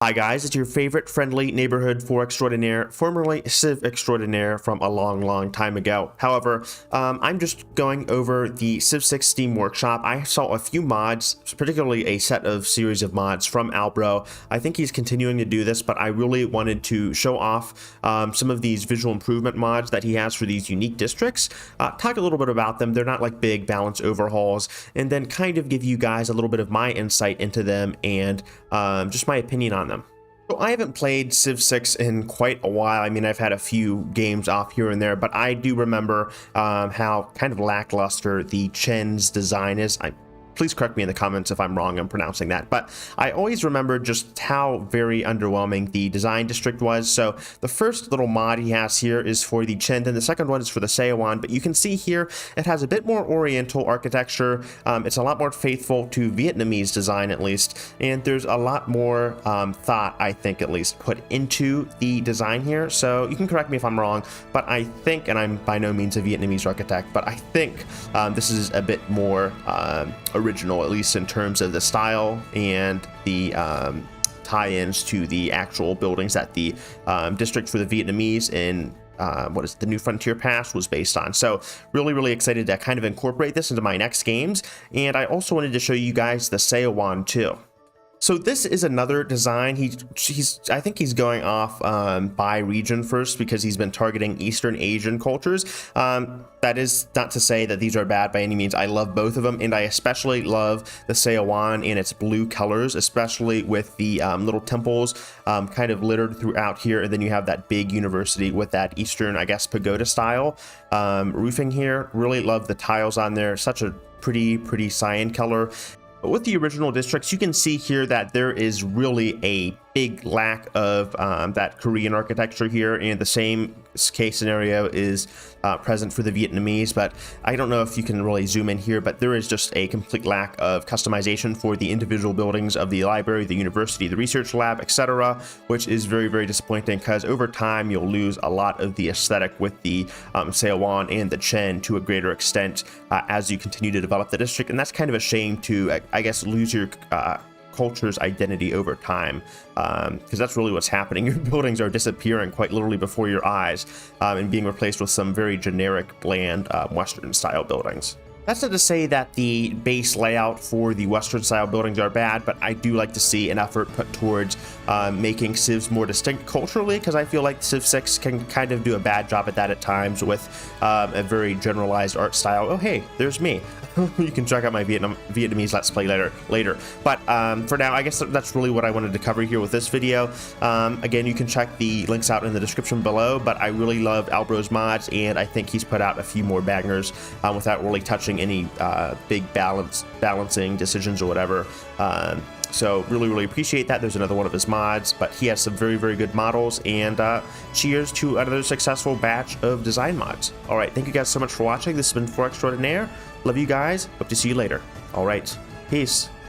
Hi guys, it's your favorite friendly neighborhood 4 extraordinaire, formerly Civ extraordinaire from a long time ago. However, I'm just going over the Civ 6 Steam Workshop. I saw a few mods, particularly a series of mods from Albro. I think he's continuing to do this, but I really wanted to show off some of these visual improvement mods that he has for these unique districts. Talk a little bit about them. They're not like big balance overhauls, and then kind of give you guys a little bit of my insight into them and just my opinion on them. So I haven't played Civ 6 in quite a while. I mean, I've had a few games off here and there, but I do remember how kind of lackluster the Chen's design is. Please correct me in the comments if I'm wrong on pronouncing that, but I always remember just how very underwhelming the design district was. So the first little mod he has here is for the Chen, and the second one is for the Seowon, but you can see here it has a bit more oriental architecture. It's a lot more faithful to Vietnamese design, at least, and there's a lot more thought, I think, at least, put into the design here. So you can correct me if I'm wrong, but I think, and I'm by no means a Vietnamese architect, but I think this is a bit more original, at least in terms of the style and the tie-ins to the actual buildings that the district for the Vietnamese in what is the New Frontier Pass was based on. So really excited to kind of incorporate this into my next games. And I also wanted to show you guys the Seowon too. So this is another design. I think he's going off by region first because he's been targeting Eastern Asian cultures. That is not to say that these are bad by any means. I love both of them, and I especially love the Seowon and its blue colors, especially with the little temples kind of littered throughout here, and then you have that big university with that Eastern, I guess, pagoda style roofing here. Really love the tiles on there. Such a pretty cyan color. But with the original districts, you can see here that there is really a big lack of that Korean architecture here, and the same case scenario is present for the Vietnamese. But I don't know if you can really zoom in here, but there is just a complete lack of customization for the individual buildings of the library, the university, the research lab, etc., which is very disappointing, because over time you'll lose a lot of the aesthetic with the Seowon and the Chen to a greater extent as you continue to develop the district. And that's kind of a shame to, I guess, lose your culture's identity over time, because that's really what's happening. Your buildings are disappearing quite literally before your eyes and being replaced with some very generic, bland Western style buildings. That's not to say that the base layout for the Western style buildings are bad, but I do like to see an effort put towards making Civs more distinct culturally, because I feel like Civ 6 can kind of do a bad job at that at times with a very generalized art style. Oh hey, there's me. You can check out my Vietnamese Let's Play later. But for now, I guess that's really what I wanted to cover here with this video. Again, you can check the links out in the description below, but I really loved Albro's mods, and I think he's put out a few more bangers without really touching any big balancing decisions or whatever. So really appreciate that. There's another one of his mods, but he has some very good models, and cheers to another successful batch of design mods. All right, thank you guys so much for watching. This has been 4 Extraordinaire. Love you guys. Hope to see you later. All right, peace.